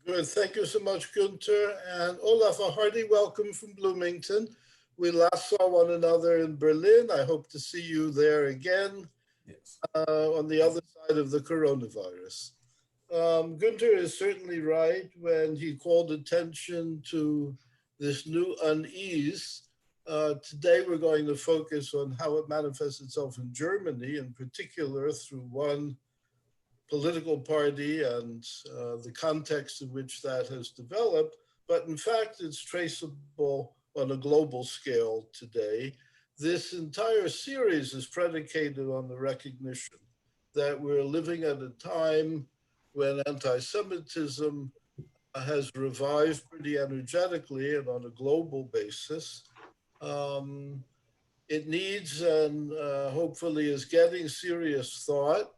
Good. Thank you so much, Günther. And Olaf, a hearty welcome from Bloomington. We last saw one another in Berlin. I hope to see you there again Yes. on the other side of the coronavirus. Günther is certainly right when he called attention to this new unease. Today, we're going to focus on how it manifests itself in Germany, in particular through one political party and the context in which that has developed. But in fact, it's traceable on a global scale today. This entire series is predicated on the recognition that we're living at a time when anti-Semitism has revived pretty energetically and on a global basis. Um, it needs and hopefully is getting serious thought.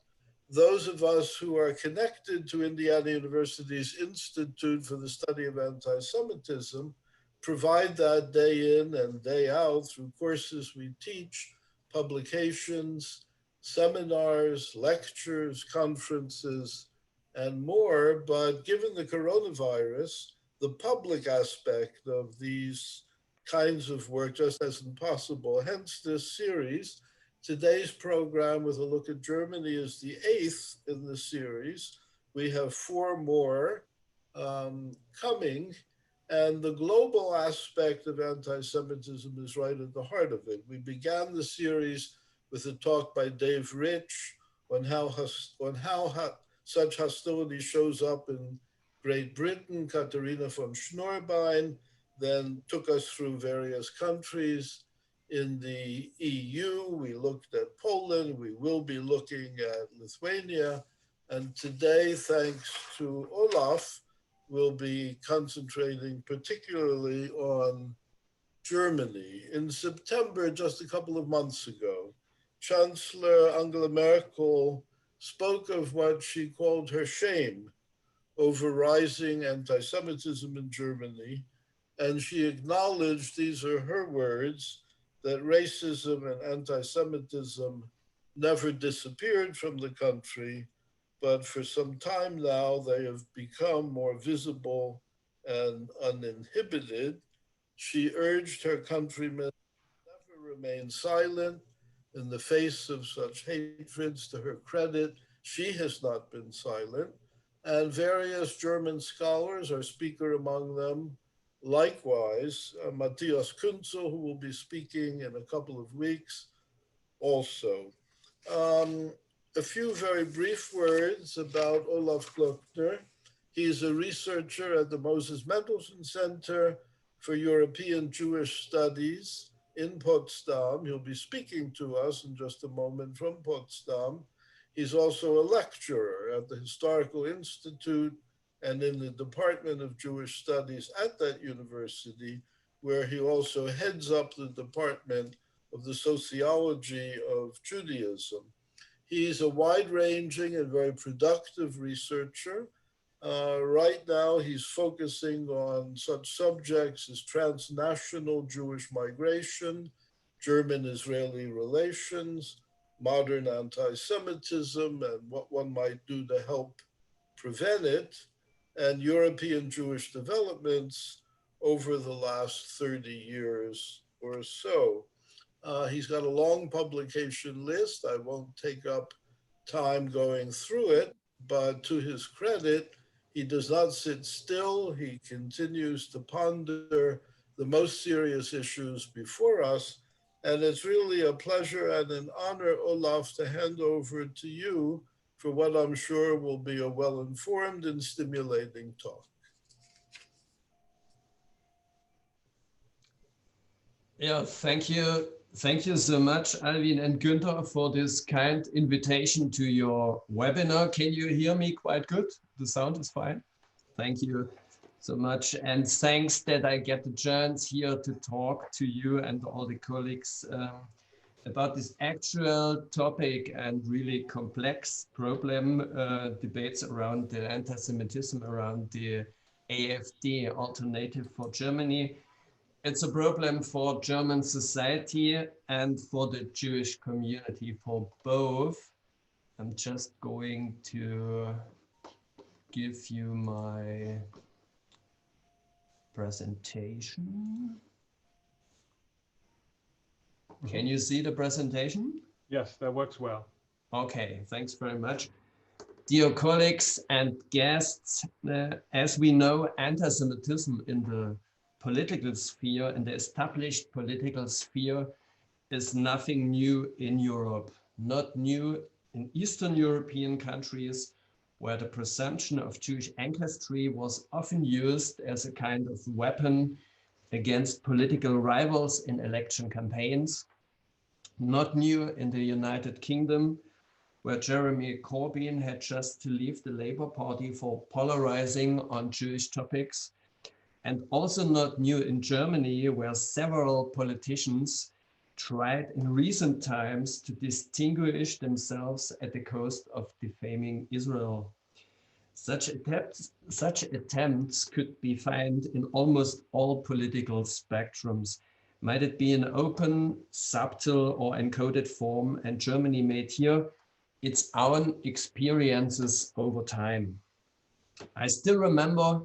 Those of us who are connected to Indiana University's Institute for the Study of Anti-Semitism provide that day in and day out through courses we teach, publications, seminars, lectures, conferences, and more. But given the coronavirus, the public aspect of these kinds of work just isn't possible. Hence this series. Today's program with a look at Germany is the 8th in the series. We have 4 more coming, and the global aspect of anti-Semitism is right at the heart of it. We began the series with a talk by Dave Rich on how such hostility shows up in Great Britain. Katharina von Schnorbein then took us through various countries in the EU. We looked at Poland. We will be looking at Lithuania. And today, thanks to Olaf, we'll be concentrating particularly on Germany. In September, just a couple of months ago, Chancellor Angela Merkel spoke of what she called her shame over rising anti-Semitism in Germany. And she acknowledged, these are her words, that racism and anti-Semitism never disappeared from the country, but for some time now they have become more visible and uninhibited. She urged her countrymen to never remain silent in the face of such hatreds. To her credit, she has not been silent. And various German scholars, our speaker among them, likewise, Matthias Kunzel, who will be speaking in a couple of weeks, also. Um, a few very brief words about Olaf Glöckner. He's a researcher at the Moses Mendelssohn Center for European Jewish Studies in Potsdam. He'll be speaking to us in just a moment from Potsdam. He's also a lecturer at the Historical Institute and in the Department of Jewish Studies at that university, where he also heads up the Department of the Sociology of Judaism. He's a wide-ranging and very productive researcher. Right now, he's focusing on such subjects as transnational Jewish migration, German-Israeli relations, modern anti-Semitism, and what one might do to help prevent it, and European Jewish developments over the last 30 years or so. He's got a long publication list. I won't take up time going through it, but to his credit, he does not sit still. He continues to ponder the most serious issues before us. And it's really a pleasure and an honor, Olaf, to hand over to you for what I'm sure will be a well-informed and stimulating talk. Yeah, thank you. Thank you so much, Alvin and Günther, for this kind invitation to your webinar. Can you hear me quite good? The sound is fine. Thank you so much. And thanks that I get the chance here to talk to you and all the colleagues about this actual topic and really complex problem, debates around the anti-Semitism, around the AfD, Alternative for Germany. It's a problem for German society and for the Jewish community, for both. I'm just going to give you my presentation. Can you see the presentation? Yes, that works well. Okay, thanks very much. Dear colleagues and guests, as we know, anti-Semitism in the political sphere, in the established political sphere, is nothing new in Europe, not new in Eastern European countries, where the presumption of Jewish ancestry was often used as a kind of weapon against political rivals in election campaigns. Not new in the United Kingdom, where Jeremy Corbyn had just to leave the Labour Party for polarizing on Jewish topics, and also not new in Germany, where several politicians tried in recent times to distinguish themselves at the cost of defaming Israel. Such attempts could be found in almost all political spectrums, might it be in open, subtle, or encoded form, and Germany made here its own experiences over time. I still remember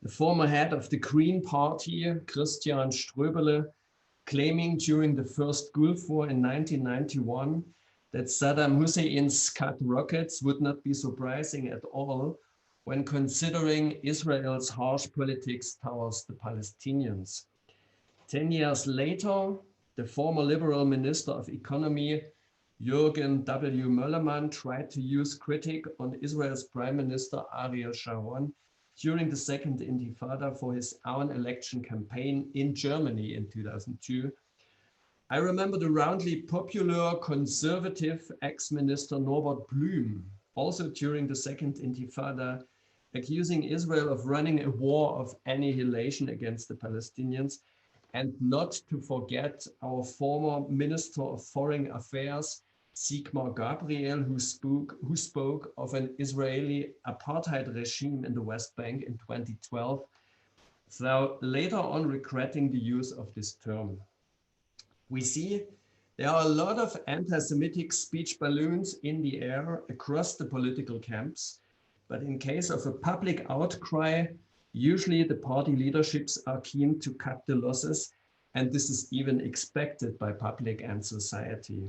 the former head of the Green Party, Christian Ströbele, claiming during the first Gulf War in 1991 that Saddam Hussein's Scud rockets would not be surprising at all when considering Israel's harsh politics towards the Palestinians. 10 years later, the former Liberal Minister of Economy, Jürgen W. Möllermann, tried to use critique on Israel's Prime Minister Ariel Sharon during the Second Intifada for his own election campaign in Germany in 2002. I remember the roundly popular conservative ex-minister Norbert Blüm, also during the Second Intifada, accusing Israel of running a war of annihilation against the Palestinians, and not to forget our former Minister of Foreign Affairs, Sigmar Gabriel, who spoke of an Israeli apartheid regime in the West Bank in 2012, though later on regretting the use of this term. We see there are a lot of anti-Semitic speech balloons in the air across the political camps, but in case of a public outcry, usually the party leaderships are keen to cut the losses, and this is even expected by public and society.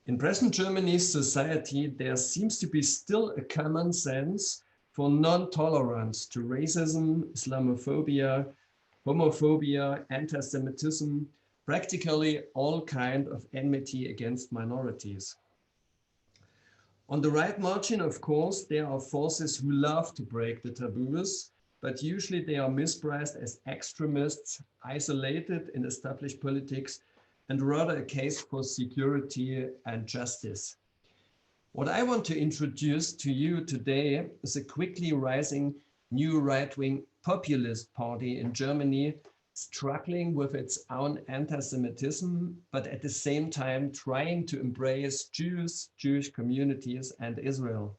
In present Germany's society, there seems to be still a common sense for non-tolerance to racism, Islamophobia, homophobia, anti-Semitism, practically all kinds of enmity against minorities. On the right margin, of course, there are forces who love to break the taboos, but usually they are mispriced as extremists, isolated in established politics, and rather a case for security and justice. What I want to introduce to you today is a quickly rising new right-wing populist party in Germany, struggling with its own anti-Semitism, but at the same time trying to embrace Jews, Jewish communities, and Israel.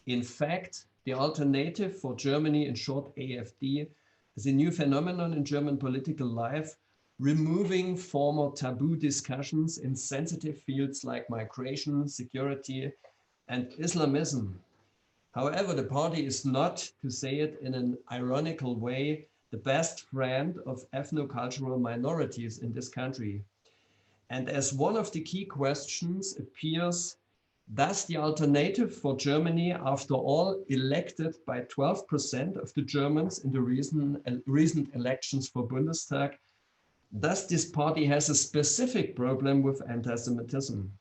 In fact, the alternative for Germany, in short AfD, is a new phenomenon in German political life, removing former taboo discussions in sensitive fields like migration, security, and Islamism. However, the party is not, to say it in an ironical way, the best friend of ethno-cultural minorities in this country. And as one of the key questions appears, does the alternative for Germany, after all, elected by 12% of the Germans in the recent elections for Bundestag, does this party has a specific problem with anti-Semitism?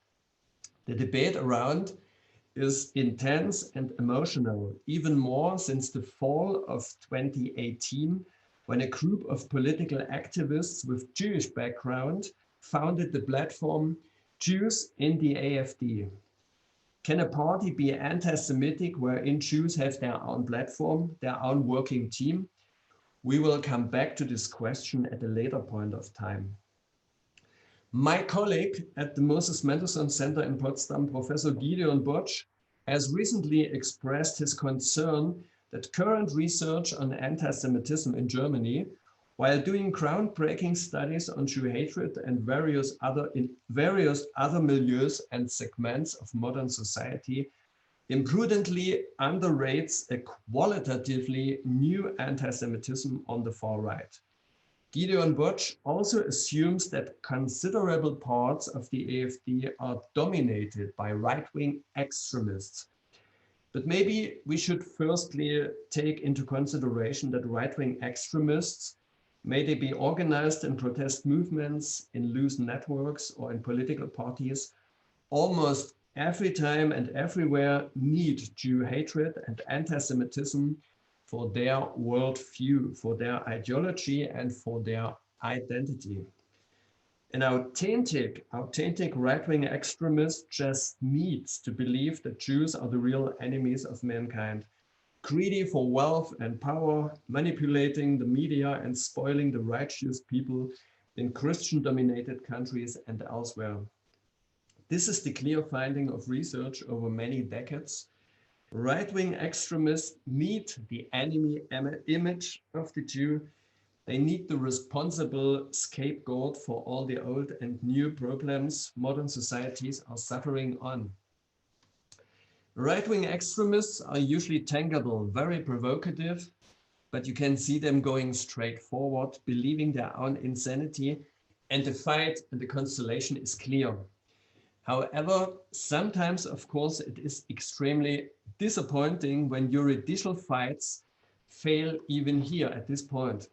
The debate around is intense and emotional, even more since the fall of 2018, when a group of political activists with Jewish background founded the platform Jews in the AfD. Can a party be anti-Semitic wherein Jews have their own platform, their own working team? We will come back to this question at a later point of time. My colleague at the Moses Mendelssohn Center in Potsdam, Professor Gideon Botsch, has recently expressed his concern that current research on anti-Semitism in Germany, while doing groundbreaking studies on Jew hatred and various other milieus and segments of modern society, imprudently underrates a qualitatively new anti-Semitism on the far right. Gideon Butch also assumes that considerable parts of the AfD are dominated by right-wing extremists. But maybe we should firstly take into consideration that right-wing extremists, may they be organized in protest movements, in loose networks, or in political parties, almost every time and everywhere need Jew hatred and anti-Semitism for their worldview, for their ideology, and for their identity. An authentic right-wing extremist just needs to believe that Jews are the real enemies of mankind, greedy for wealth and power, manipulating the media and spoiling the righteous people in Christian-dominated countries and elsewhere. This is the clear finding of research over many decades. Right-wing extremists need the enemy image of the Jew. They need the responsible scapegoat for all the old and new problems modern societies are suffering on. Right-wing extremists are usually tangible, very provocative, but you can see them going straight forward, believing their own insanity, and the fight and the constellation is clear. However, sometimes, of course, it is extremely disappointing when judicial fights fail even here at this point.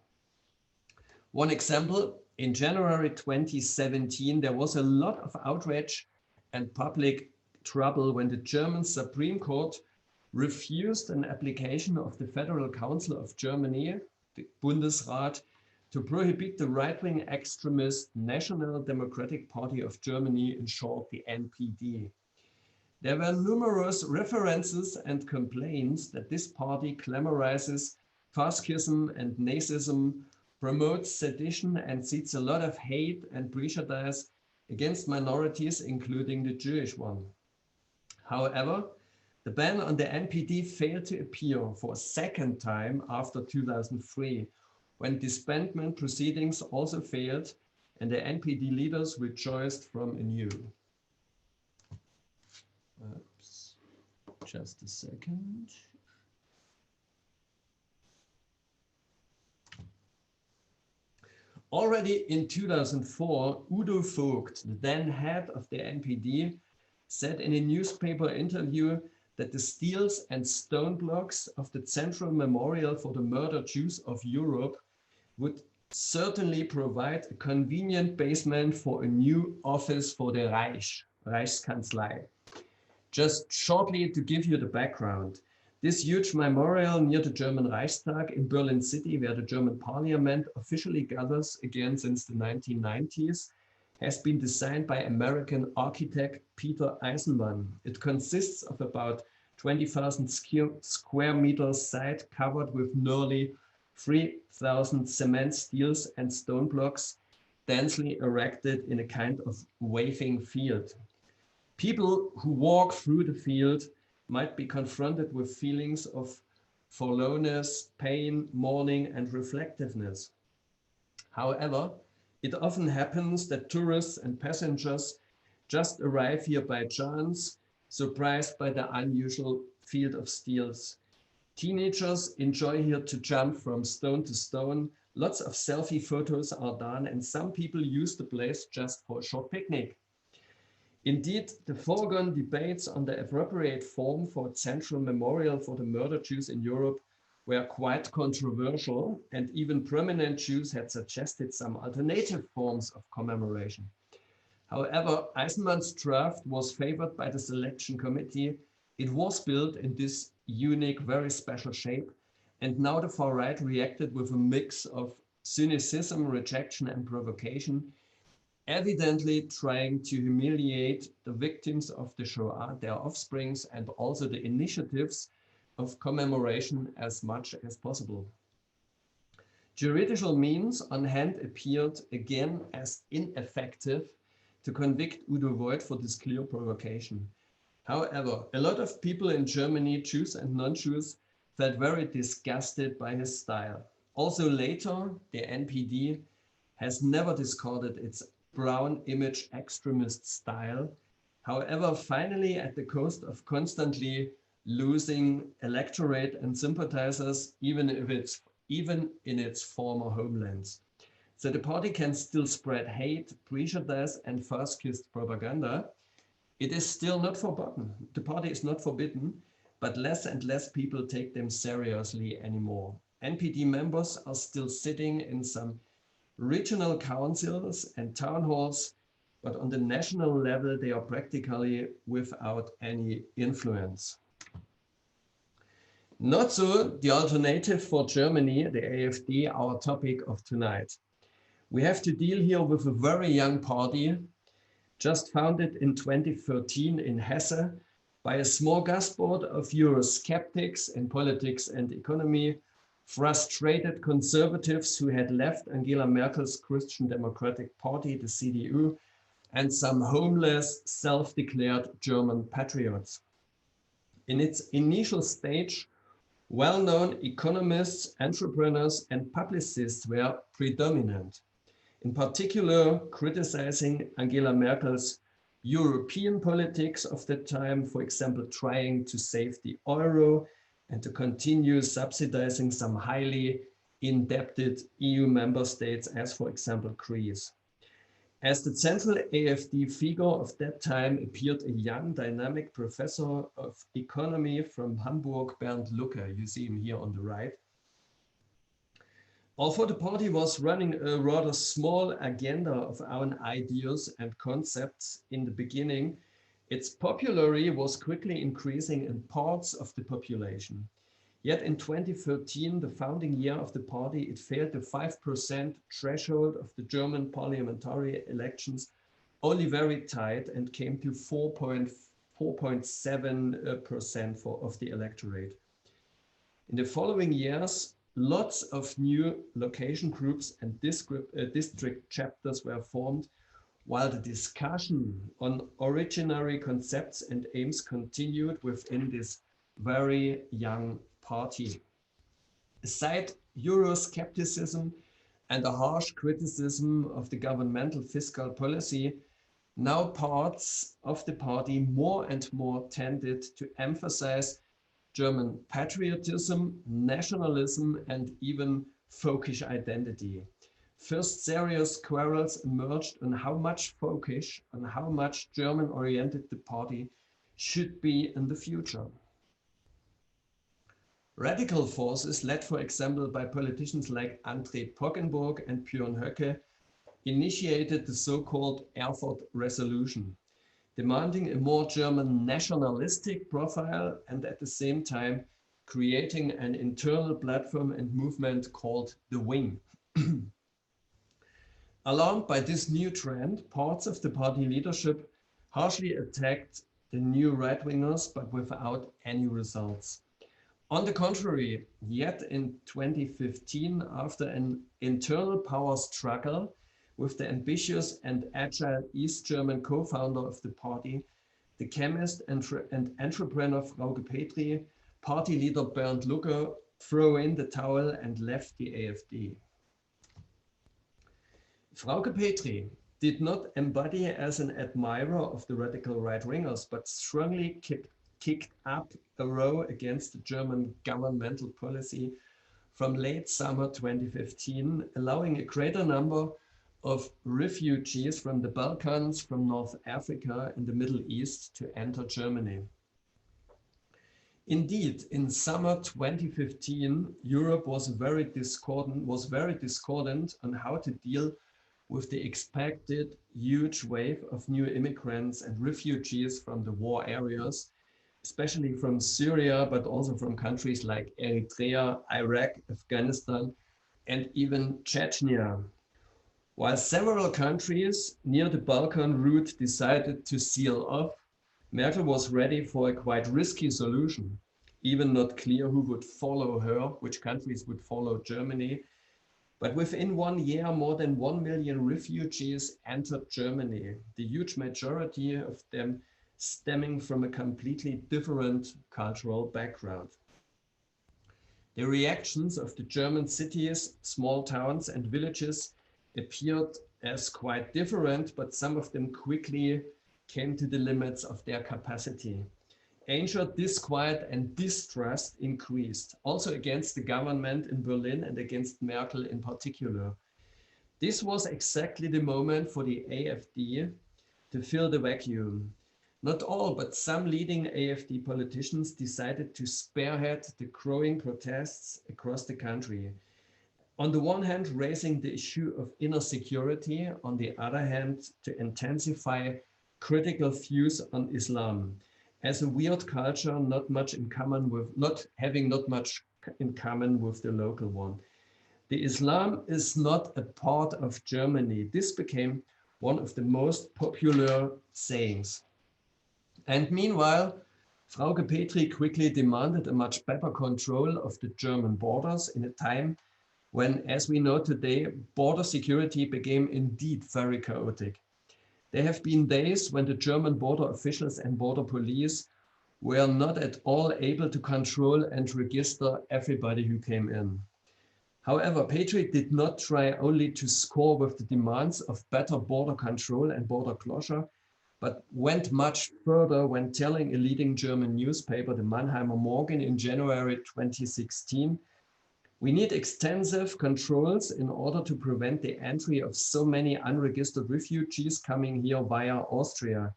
One example, in January 2017, there was a lot of outrage and public trouble when the German Supreme Court refused an application of the Federal Council of Germany, the Bundesrat, to prohibit the right-wing extremist National Democratic Party of Germany, in short, the NPD. There were numerous references and complaints that this party glamorizes fascism and Nazism, promotes sedition, and seeds a lot of hate and prejudice against minorities, including the Jewish one. However, the ban on the NPD failed to appear for a second time after 2003, when disbandment proceedings also failed and the NPD leaders rejoiced from anew. Oops. Just a second. Already in 2004, Udo Vogt, the then head of the NPD, said in a newspaper interview that the steels and stone blocks of the Central Memorial for the Murdered Jews of Europe would certainly provide a convenient basement for a new office for the Reichskanzlei. Just shortly to give you the background, this huge memorial near the German Reichstag in Berlin City, where the German parliament officially gathers again since the 1990s, has been designed by American architect Peter Eisenman. It consists of about 20,000 square meters site covered with nearly 3,000 cement steels and stone blocks densely erected in a kind of waving field. People who walk through the field might be confronted with feelings of forlornness, pain, mourning, and reflectiveness. However, it often happens that tourists and passengers just arrive here by chance, surprised by the unusual field of steels. Teenagers enjoy here to jump from stone to stone. Lots of selfie photos are done, and some people use the place just for a short picnic. Indeed, the foregone debates on the appropriate form for a central memorial for the murdered Jews in Europe were quite controversial, and even prominent Jews had suggested some alternative forms of commemoration. However, Eisenman's draft was favored by the selection committee. It was built in this unique, very special shape, and now the far right reacted with a mix of cynicism, rejection, and provocation, evidently trying to humiliate the victims of the Shoah, their offsprings, and also the initiatives of commemoration as much as possible. Juridical means on hand appeared again as ineffective to convict Udo Voigt for this clear provocation. However, a lot of people in Germany, Jews and non-Jews, felt very disgusted by his style. Also later, the NPD has never discarded its brown image extremist style. However, finally, at the cost of constantly losing electorate and sympathizers, even in its former homelands. So the party can still spread hate, prejudice, and fascist propaganda. It is still not forbidden. The party is not forbidden, but less and less people take them seriously anymore. NPD members are still sitting in some regional councils and town halls, but on the national level, they are practically without any influence. Not so the alternative for Germany, the AfD, our topic of tonight. We have to deal here with a very young party, just founded in 2013 in Hesse by a smorgasbord of Eurosceptics in politics and economy, frustrated conservatives who had left Angela Merkel's Christian Democratic Party, the CDU, and some homeless, self-declared German patriots. In its initial stage, well-known economists, entrepreneurs, and publicists were predominant, in particular criticizing Angela Merkel's European politics of the time, for example, trying to save the euro and to continue subsidizing some highly indebted EU member states, as for example, Greece. As the central AfD figure of that time appeared a young, dynamic professor of economy from Hamburg, Bernd Lucke. You see him here on the right. Although the party was running a rather small agenda of own ideas and concepts in the beginning, its popularity was quickly increasing in parts of the population. Yet in 2013, the founding year of the party, it failed the 5% threshold of the German parliamentary elections only very tight and came to 4.7% of the electorate. In the following years, lots of new location groups and district chapters were formed, while the discussion on originary concepts and aims continued within this very young party. Aside Euroscepticism and a harsh criticism of the governmental fiscal policy, now parts of the party more and more tended to emphasize German patriotism, nationalism, and even folkish identity. First serious quarrels emerged on how much folkish and how much German-oriented the party should be in the future. Radical forces, led for example by politicians like André Poggenburg and Björn Höcke, initiated the so-called Erfurt Resolution, demanding a more German nationalistic profile and at the same time creating an internal platform and movement called the Wing. Alarmed by this new trend, parts of the party leadership harshly attacked the new right-wingers, but without any results. On the contrary, yet in 2015, after an internal power struggle with the ambitious and agile East German co-founder of the party, the chemist and entrepreneur Frauke Petry, party leader Bernd Lucke threw in the towel and left the AfD. Frauke Petry did not embody as an admirer of the radical right-wingers, but strongly kicked up a row against the German governmental policy from late summer 2015, allowing a greater number of refugees from the Balkans, from North Africa and the Middle East to enter Germany. Indeed, in summer 2015, Europe was very discordant on how to deal with the expected huge wave of new immigrants and refugees from the war areas, especially from Syria, but also from countries like Eritrea, Iraq, Afghanistan, and even Chechnya. While several countries near the Balkan route decided to seal off, Merkel was ready for a quite risky solution, even not clear who would follow her, which countries would follow Germany. But within 1 year, more than 1 million refugees entered Germany, the huge majority of them stemming from a completely different cultural background. The reactions of the German cities, small towns and villages appeared as quite different, but some of them quickly came to the limits of their capacity. Anger, disquiet, and distrust increased, also against the government in Berlin and against Merkel in particular. This was exactly the moment for the AfD to fill the vacuum. Not all, but some leading AfD politicians decided to spearhead the growing protests across the country. On the one hand, raising the issue of inner security, on the other hand, to intensify critical views on Islam as a weird culture not much in common with, not having not much in common with the local one. The Islam is not a part of Germany. This became one of the most popular sayings. And meanwhile, Frauke Petry quickly demanded a much better control of the German borders in a time when, as we know today, border security became indeed very chaotic. There have been days when the German border officials and border police were not at all able to control and register everybody who came in. However, Petry did not try only to score with the demands of better border control and border closure, but went much further when telling a leading German newspaper, the Mannheimer Morgen, in January 2016, we need extensive controls in order to prevent the entry of so many unregistered refugees coming here via Austria.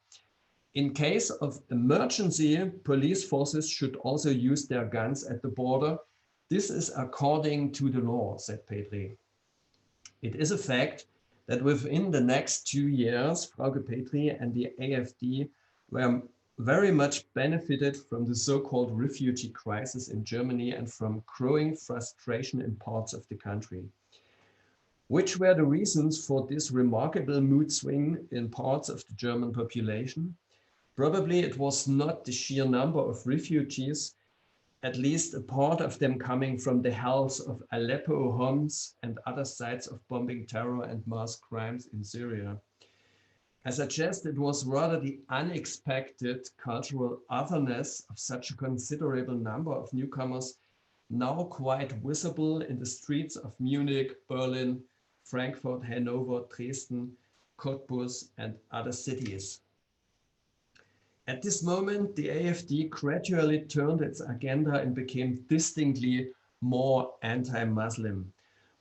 In case of emergency, police forces should also use their guns at the border. This is according to the law, said Petry. It is a fact that within the next 2 years, Frauke Petry and the AfD were very much benefited from the so-called refugee crisis in Germany and from growing frustration in parts of the country. Which were the reasons for this remarkable mood swing in parts of the German population? Probably it was not the sheer number of refugees, at least a part of them coming from the hells of Aleppo, Homs, and other sites of bombing, terror, and mass crimes in Syria. I suggest it was rather the unexpected cultural otherness of such a considerable number of newcomers, now quite visible in the streets of Munich, Berlin, Frankfurt, Hanover, Dresden, Cottbus, and other cities. At this moment, the AfD gradually turned its agenda and became distinctly more anti-Muslim.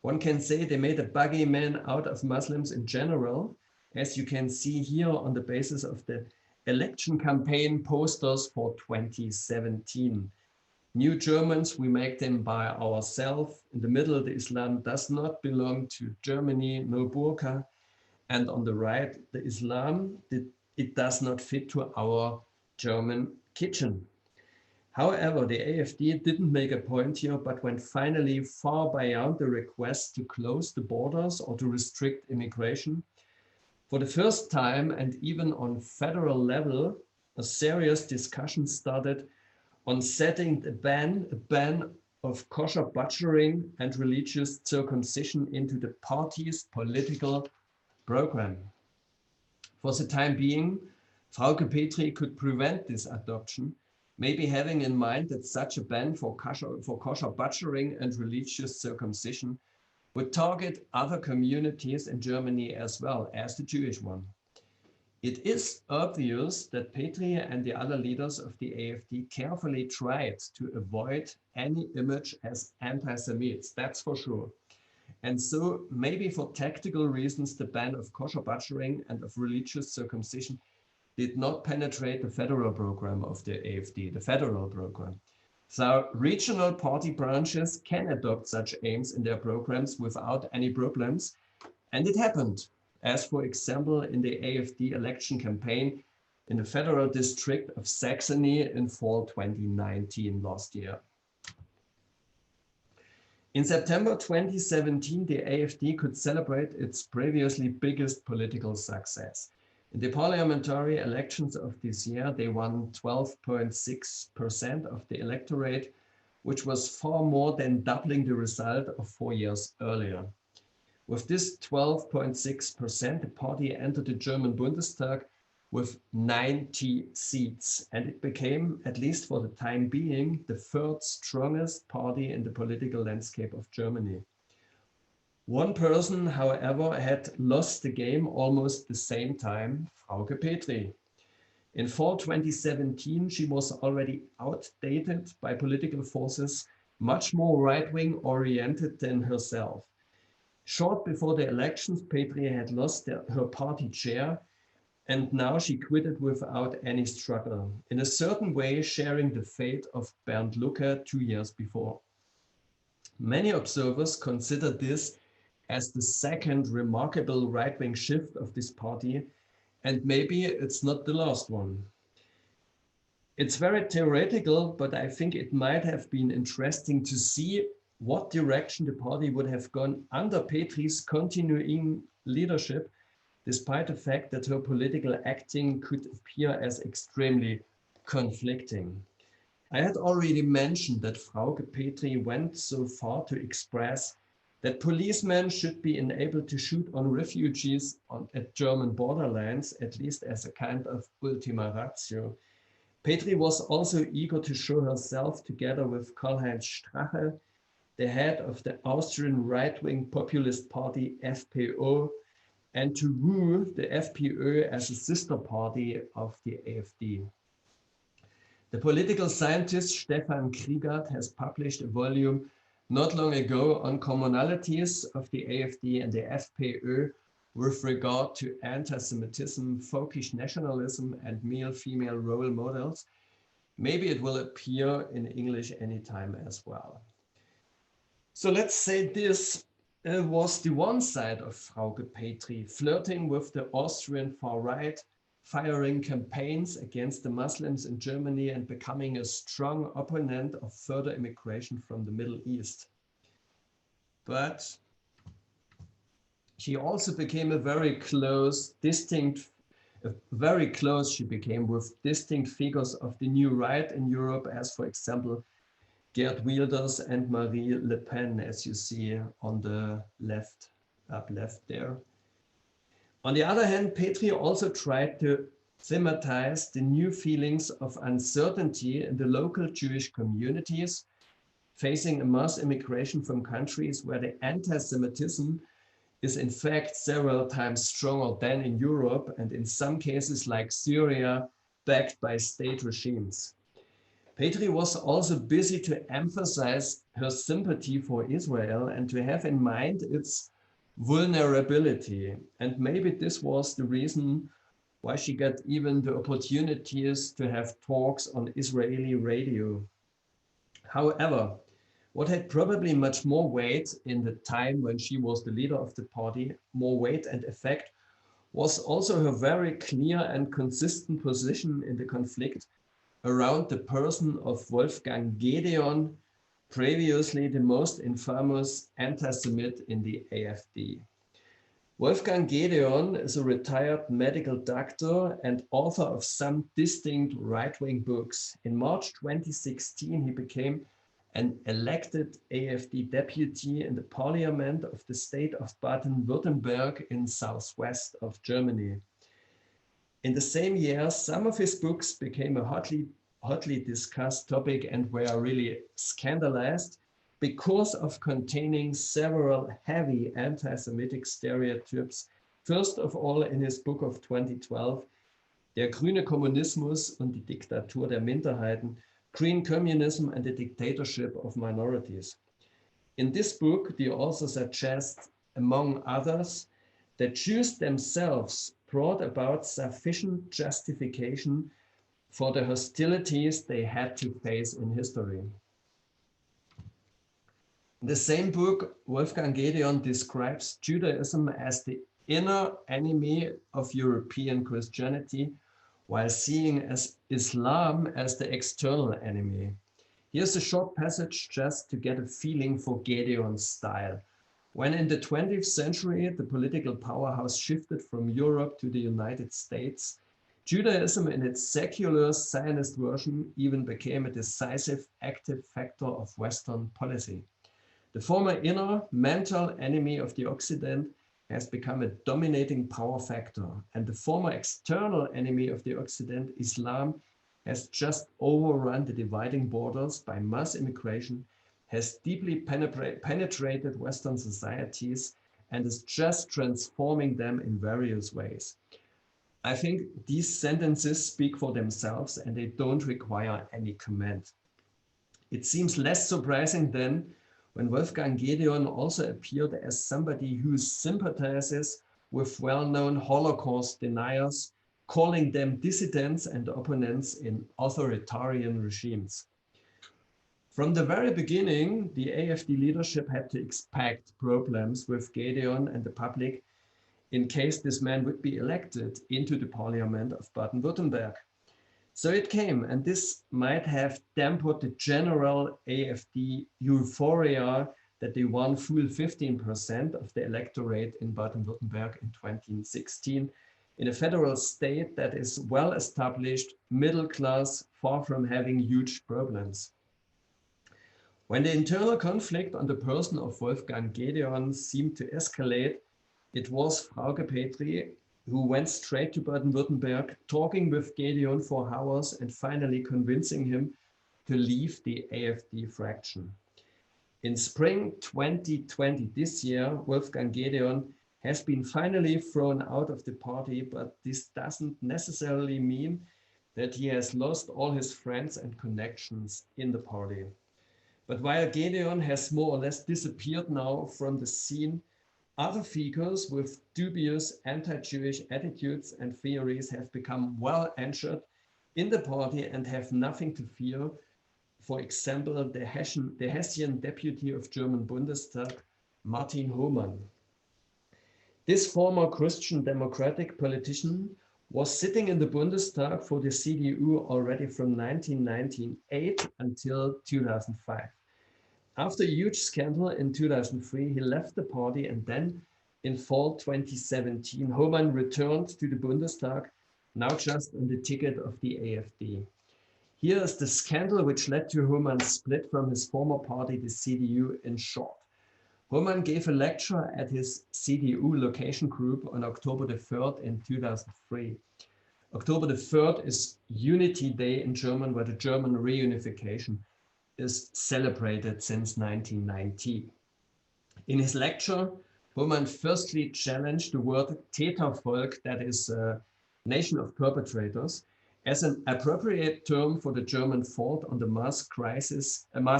One can say they made a boogeyman out of Muslims in general, as you can see here on the basis of the election campaign posters for 2017. New Germans, we make them by ourselves. In the middle, the Islam does not belong to Germany, no burqa. And on the right, the Islam, it does not fit to our German kitchen. However, the AfD didn't make a point here, but went finally far beyond the request to close the borders or to restrict immigration. For the first time, and even on federal level, a serious discussion started on setting a ban of kosher butchering and religious circumcision into the party's political program. For the time being, Frauke Petry could prevent this adoption, maybe having in mind that such a ban for kosher butchering and religious circumcision would target other communities in Germany as well as the Jewish one. It is obvious that Petry and the other leaders of the AfD carefully tried to avoid any image as anti-Semites, that's for sure. And so maybe for tactical reasons, the ban of kosher butchering and of religious circumcision did not penetrate the federal program of the AfD, the federal program. So regional party branches can adopt such aims in their programs without any problems. And it happened, as for example, in the AfD election campaign in the federal district of Saxony in fall 2019 last year. In September 2017, the AfD could celebrate its previously biggest political success. In the parliamentary elections of this year, they won 12.6% of the electorate, which was far more than doubling the result of 4 years earlier. With this 12.6%, the party entered the German Bundestag with 90 seats, and it became, at least for the time being, the third strongest party in the political landscape of Germany. One person, however, had lost the game almost the same time, Frauke Petry. In fall 2017, she was already outdated by political forces much more right-wing oriented than herself. Short before the elections, Petri had lost her party chair, and now she quitted without any struggle, in a certain way sharing the fate of Bernd Lucke 2 years before. Many observers consider this as the second remarkable right-wing shift of this party, and maybe it's not the last one. It's very theoretical, but I think it might have been interesting to see what direction the party would have gone under Petri's continuing leadership, despite the fact that her political acting could appear as extremely conflicting. I had already mentioned that Frauke Petri went so far to express that policemen should be enabled to shoot on refugees at German borderlands, at least as a kind of ultima ratio. Petri was also eager to show herself together with Karl-Heinz Strache, the head of the Austrian right-wing populist party FPÖ, and to woo the FPÖ as a sister party of the AfD. The political scientist Stefan Kriegert has published a volume not long ago on commonalities of the AfD and the FPÖ with regard to anti-Semitism, folkish nationalism, and male-female role models. Maybe it will appear in English anytime as well. So let's say this was the one side of Frauke Petri, flirting with the Austrian far right, firing campaigns against the Muslims in Germany, and becoming a strong opponent of further immigration from the Middle East. But she also became very close she became with distinct figures of the new right in Europe, as for example, Geert Wilders and Marie Le Pen, as you see on the left, up left there. On the other hand, Petri also tried to thematize the new feelings of uncertainty in the local Jewish communities, facing a mass immigration from countries where the anti-Semitism is in fact several times stronger than in Europe, and in some cases like Syria, backed by state regimes. Petri was also busy to emphasize her sympathy for Israel and to have in mind its vulnerability. And maybe this was the reason why she got even the opportunities to have talks on Israeli radio. However, what had probably much more weight in the time when she was the leader of the party, more weight and effect, was also her very clear and consistent position in the conflict around the person of Wolfgang Gedeon, previously the most infamous anti-Semit in the AfD. Wolfgang Gedeon is a retired medical doctor and author of some distinct right-wing books. In March 2016, he became an elected AfD deputy in the parliament of the state of Baden-Württemberg in southwest of Germany. In the same year, some of his books became a hotly discussed topic and were really scandalized because of containing several heavy anti-Semitic stereotypes. First of all, in his book of 2012, Der grüne Kommunismus und die Diktatur der Minderheiten, Green Communism and the Dictatorship of Minorities. In this book, the author suggests, among others, that Jews themselves brought about sufficient justification for the hostilities they had to face in history. In the same book, Wolfgang Gedeon describes Judaism as the inner enemy of European Christianity, while seeing as Islam as the external enemy. Here's a short passage just to get a feeling for Gedeon's style. When in the 20th century, the political powerhouse shifted from Europe to the United States, Judaism in its secular Zionist version even became a decisive active factor of Western policy. The former inner mental enemy of the Occident has become a dominating power factor, and the former external enemy of the Occident, Islam, has just overrun the dividing borders by mass immigration, has deeply penetrated Western societies, and is just transforming them in various ways. I think these sentences speak for themselves and they don't require any comment. It seems less surprising then when Wolfgang Gedeon also appeared as somebody who sympathizes with well-known Holocaust deniers, calling them dissidents and opponents in authoritarian regimes. From the very beginning, the AfD leadership had to expect problems with Gedeon and the public in case this man would be elected into the parliament of Baden-Württemberg. So it came, and this might have dampened the general AfD euphoria that they won full 15% of the electorate in Baden-Württemberg in 2016, in a federal state that is well established, middle class, far from having huge problems. When the internal conflict on the person of Wolfgang Gedeon seemed to escalate, it was Frauke Petry who went straight to Baden-Württemberg, talking with Gedeon for hours and finally convincing him to leave the AfD fraction. In spring 2020, this year, Wolfgang Gedeon has been finally thrown out of the party, but this doesn't necessarily mean that he has lost all his friends and connections in the party. But while Gedeon has more or less disappeared now from the scene, other figures with dubious anti-Jewish attitudes and theories have become well anchored in the party and have nothing to fear. For example, the Hessian deputy of German Bundestag, Martin Hohmann. This former Christian Democratic politician was sitting in the Bundestag for the CDU already from 1998 until 2005. After a huge scandal in 2003, he left the party, and then in fall 2017, Hohmann returned to the Bundestag, now just on the ticket of the AfD. Here is the scandal which led to Hohmann's split from his former party, the CDU, in short. Hohmann gave a lecture at his CDU location group on October the 3rd in 2003. October the 3rd is Unity Day in German, where the German reunification is celebrated since 1990. In his lecture, Hohmann firstly challenged the word Tätervolk, that is nation of perpetrators, as an appropriate term for the German thought on the mass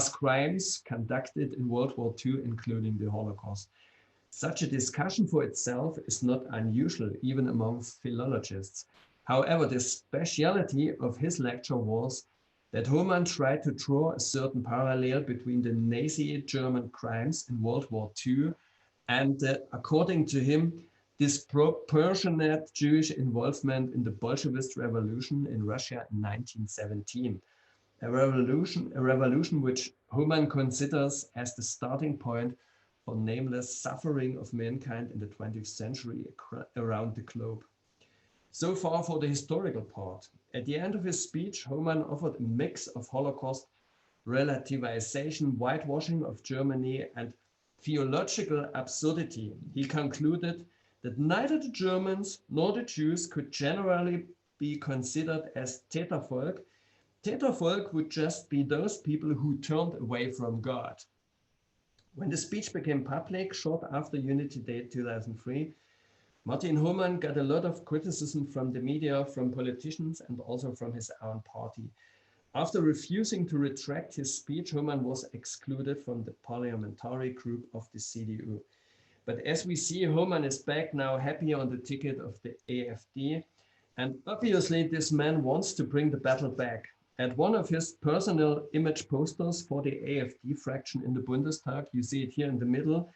crimes conducted in World War II, including the Holocaust. Such a discussion for itself is not unusual, even among philologists. However, the speciality of his lecture was that Hohmann tried to draw a certain parallel between the Nazi German crimes in World War II and, according to him, disproportionate Jewish involvement in the Bolshevist revolution in Russia in 1917, a revolution which Hohmann considers as the starting point for nameless suffering of mankind in the 20th century around the globe. So far for the historical part. At the end of his speech, Hohmann offered a mix of Holocaust relativization, whitewashing of Germany, and theological absurdity. He concluded that neither the Germans nor the Jews could generally be considered as Tätervolk. Tätervolk would just be those people who turned away from God. When the speech became public, short after Unity Day 2003, Martin Hohmann got a lot of criticism from the media, from politicians, and also from his own party. After refusing to retract his speech, Hohmann was excluded from the parliamentary group of the CDU. But as we see, Hohmann is back now, happy on the ticket of the AfD. And obviously, this man wants to bring the battle back. At one of his personal image posters for the AfD fraction in the Bundestag, you see it here in the middle,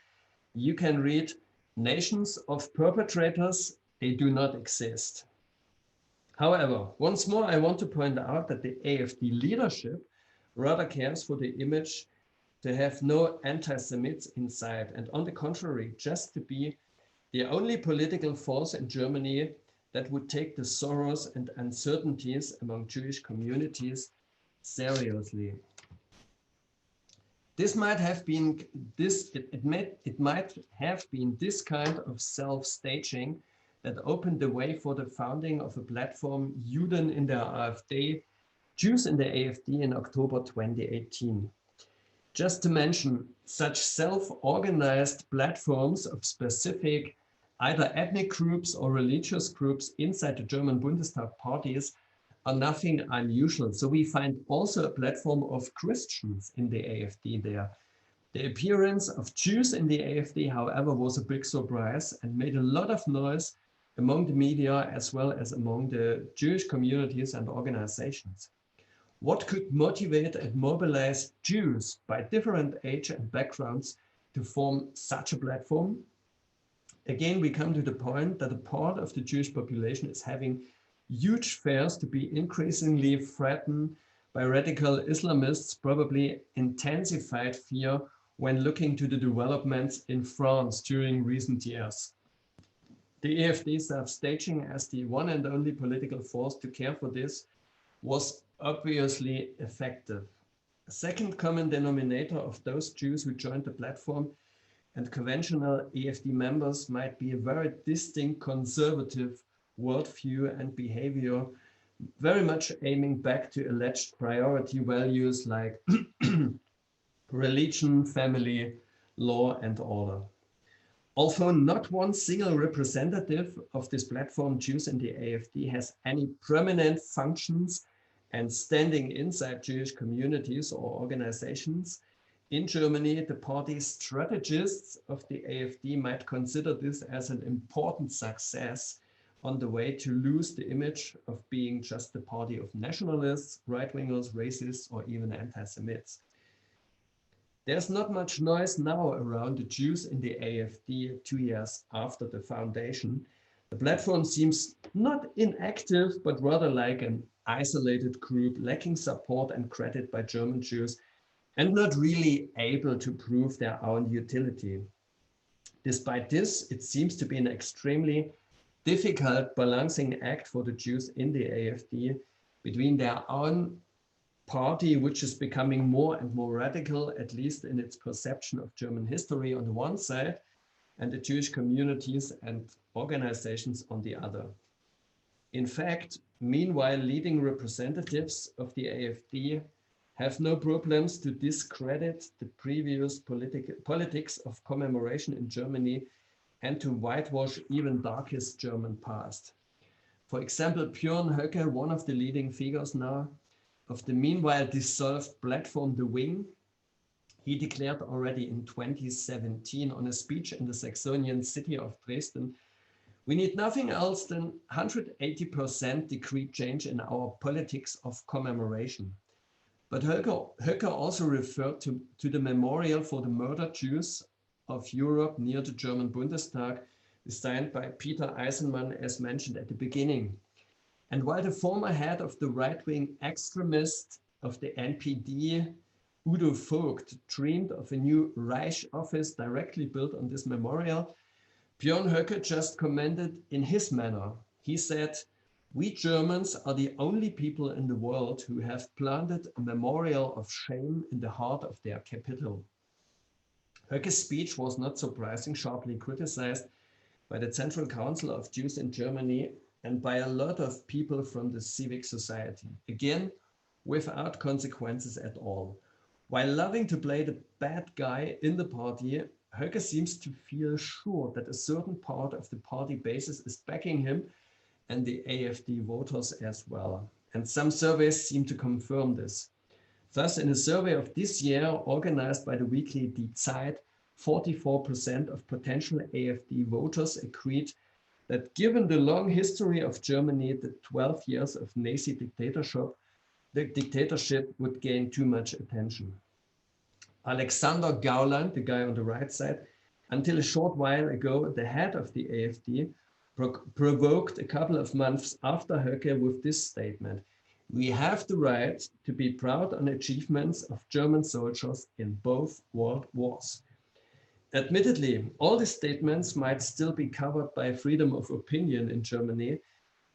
you can read, "Nations of perpetrators, they do not exist." However, once more, I want to point out that the AfD leadership rather cares for the image to have no anti-Semites inside, and on the contrary, just to be the only political force in Germany that would take the sorrows and uncertainties among Jewish communities seriously. This might have been it might have been this kind of self-staging that opened the way for the founding of a platform, Juden in der AfD, Jews in the AfD, in October 2018. Just to mention, such self-organized platforms of specific either ethnic groups or religious groups inside the German Bundestag parties are nothing unusual. So we find also a platform of Christians in the AfD there. The appearance of Jews in the AfD, however, was a big surprise and made a lot of noise among the media as well as among the Jewish communities and organizations. What could motivate and mobilize Jews by different age and backgrounds to form such a platform? Again, we come to the point that a part of the Jewish population is having huge fears to be increasingly threatened by radical Islamists, probably intensified fear when looking to the developments in France during recent years. The AfD self-staging as the one and only political force to care for this was obviously effective. A second common denominator of those Jews who joined the platform and conventional AfD members might be a very distinct conservative worldview and behavior, very much aiming back to alleged priority values like religion, family, law, and order. Although not one single representative of this platform, Jews in the AfD, has any prominent functions and standing inside Jewish communities or organizations, in Germany, the party's strategists of the AfD might consider this as an important success on the way to lose the image of being just the party of nationalists, right-wingers, racists, or even anti-Semites. There's not much noise now around the Jews in the AfD 2 years after the foundation. The platform seems not inactive, but rather like an isolated group lacking support and credit by German Jews and not really able to prove their own utility. Despite this, it seems to be an extremely difficult balancing act for the Jews in the AfD between their own party, which is becoming more and more radical, at least in its perception of German history on the one side, and the Jewish communities and organizations on the other. In fact, meanwhile, leading representatives of the AfD have no problems to discredit the previous politics of commemoration in Germany and to whitewash even darkest German past. For example, Björn Höcke, one of the leading figures now of the meanwhile dissolved platform The Wing, he declared already in 2017 on a speech in the Saxonian city of Dresden, "We need nothing else than 180% degree change in our politics of commemoration." But Höcke also referred to the memorial for the murdered Jews of Europe near the German Bundestag, designed by Peter Eisenman, as mentioned at the beginning. And while the former head of the right-wing extremist of the NPD, Udo Vogt, dreamed of a new Reich office directly built on this memorial, Björn Höcke just commented in his manner. He said, "We Germans are the only people in the world who have planted a memorial of shame in the heart of their capital." Höcke's speech was not surprising, sharply criticized by the Central Council of Jews in Germany and by a lot of people from the civic society. Again, without consequences at all. While loving to play the bad guy in the party, Höcke seems to feel sure that a certain part of the party basis is backing him and the AfD voters as well. And some surveys seem to confirm this. Thus, in a survey of this year, organized by the weekly Die Zeit, 44% of potential AfD voters agreed that given the long history of Germany, the 12 years of Nazi dictatorship, the dictatorship would gain too much attention. Alexander Gauland, the guy on the right side, until a short while ago, the head of the AfD, provoked a couple of months after Höcke with this statement: "We have the right to be proud on achievements of German soldiers in both world wars." Admittedly, all these statements might still be covered by freedom of opinion in Germany,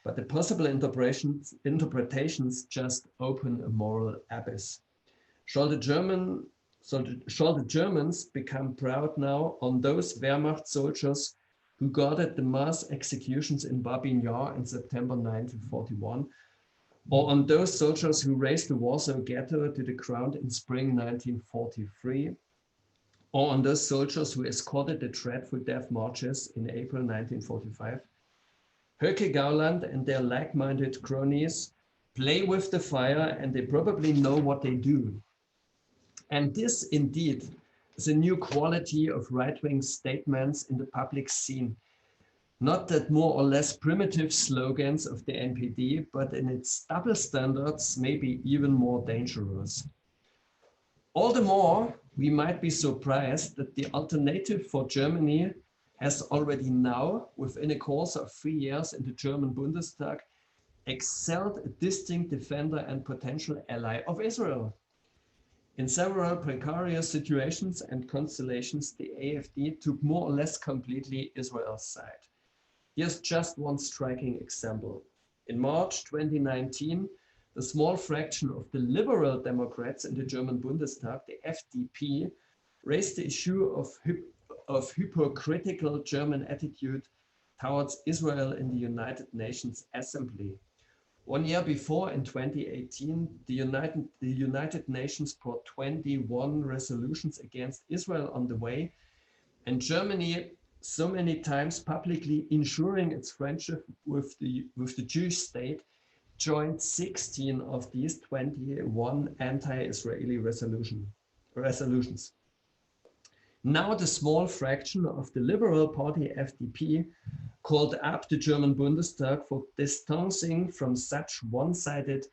but the possible interpretations just open a moral abyss. Shall the Germans become proud now on those Wehrmacht soldiers who guarded the mass executions in Babin Yar in September 1941, or on those soldiers who razed the Warsaw Ghetto to the ground in spring 1943, or on those soldiers who escorted the dreadful death marches in April 1945. Höcke Gauland and their like-minded cronies play with the fire, and they probably know what they do. And this indeed is a new quality of right-wing statements in the public scene. Not that more or less primitive slogans of the NPD, but in its double standards, maybe even more dangerous. All the more, we might be surprised that the alternative for Germany has already now, within a course of 3 years in the German Bundestag, excelled a distinct defender and potential ally of Israel. In several precarious situations and constellations, the AfD took more or less completely Israel's side. Here's just one striking example. In March 2019, the small fraction of the liberal Democrats in the German Bundestag, the FDP, raised the issue of hypocritical German attitude towards Israel in the United Nations Assembly. 1 year before, in 2018, the United Nations put 21 resolutions against Israel on the way, and Germany, so many times publicly ensuring its friendship with the Jewish state, joined 16 of these 21 anti-Israeli resolutions. Now the small fraction of the Liberal Party, FDP, called up the German Bundestag for distancing from such one-sided,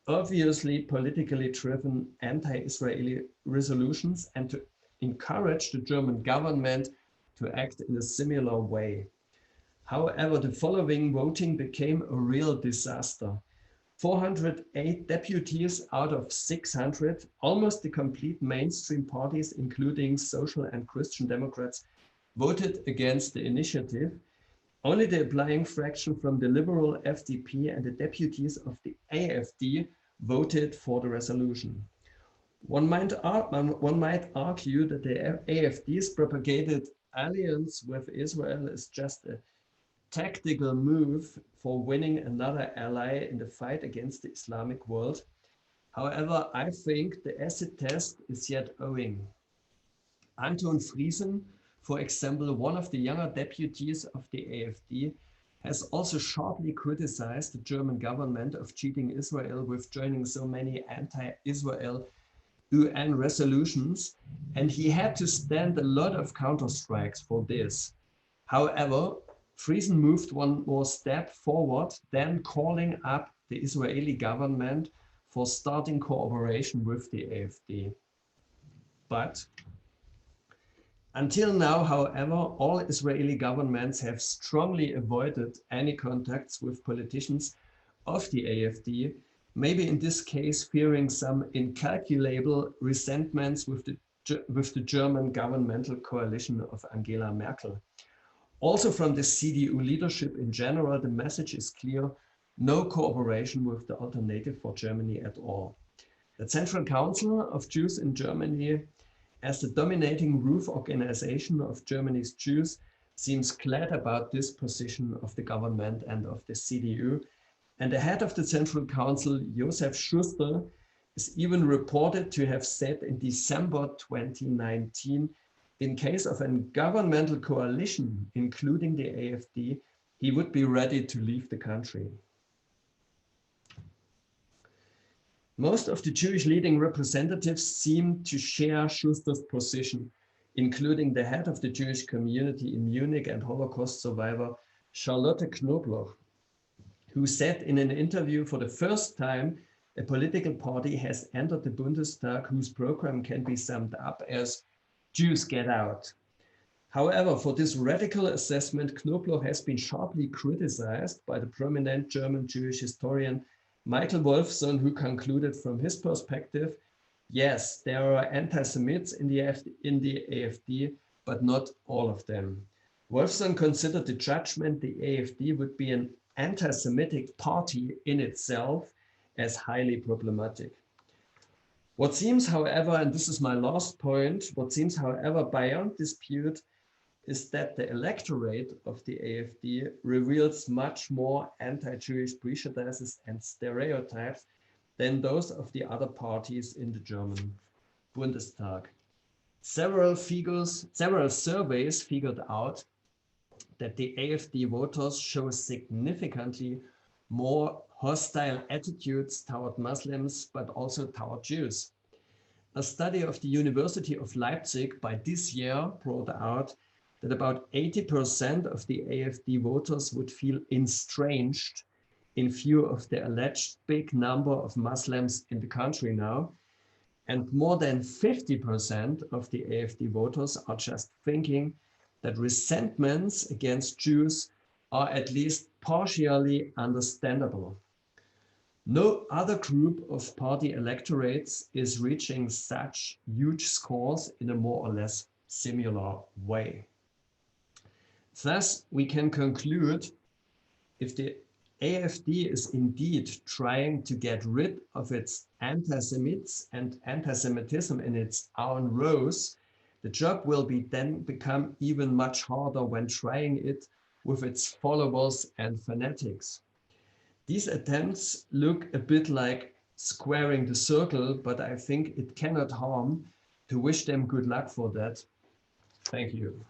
obviously politically driven anti-Israeli resolutions, and to encourage the German government to act in a similar way. However, the following voting became a real disaster. 408 deputies out of 600, almost the complete mainstream parties, including Social and Christian Democrats, voted against the initiative. Only the applying fraction from the liberal FDP and the deputies of the AfD voted for the resolution. One might argue that the AfD's propagated alliance with Israel is just a tactical move for winning another ally in the fight against the Islamic world. However, I think the acid test is yet owing. Anton Friesen, for example, one of the younger deputies of the AfD, has also sharply criticized the German government of cheating Israel with joining so many anti-Israel UN resolutions, and he had to stand a lot of counterstrikes for this. However, Friesen moved one more step forward, then calling up the Israeli government for starting cooperation with the AfD. But until now, however, all Israeli governments have strongly avoided any contacts with politicians of the AfD, maybe in this case fearing some incalculable resentments with the German governmental coalition of Angela Merkel. Also from the CDU leadership in general, the message is clear: no cooperation with the alternative for Germany at all. The Central Council of Jews in Germany, as the dominating roof organization of Germany's Jews, seems glad about this position of the government and of the CDU. And the head of the Central Council, Josef Schuster, is even reported to have said in December 2019, in case of a governmental coalition, including the AfD, he would be ready to leave the country. Most of the Jewish leading representatives seem to share Schuster's position, including the head of the Jewish community in Munich and Holocaust survivor Charlotte Knobloch, who said in an interview, for the first time, a political party has entered the Bundestag whose program can be summed up as Jews get out. However, for this radical assessment, Knobloch has been sharply criticized by the prominent German Jewish historian Michael Wolfson, who concluded from his perspective, yes, there are anti-Semites in the AfD, but not all of them. Wolfson considered the judgment the AfD would be an anti-Semitic party in itself as highly problematic. What seems, however, and this is my last point, what seems, however, beyond dispute is that the electorate of the AfD reveals much more anti-Jewish prejudices and stereotypes than those of the other parties in the German Bundestag. Several surveys figured out that the AfD voters show significantly more hostile attitudes toward Muslims, but also toward Jews. A study of the University of Leipzig by this year brought out that about 80% of the AfD voters would feel estranged in view of the alleged big number of Muslims in the country now. And more than 50% of the AfD voters are just thinking that resentments against Jews are at least partially understandable. No other group of party electorates is reaching such huge scores in a more or less similar way. Thus, we can conclude if the AfD is indeed trying to get rid of its anti-Semites and anti-Semitism in its own rows, the job will then become even much harder when trying it with its followers and fanatics. These attempts look a bit like squaring the circle, but I think it cannot harm to wish them good luck for that. Thank you.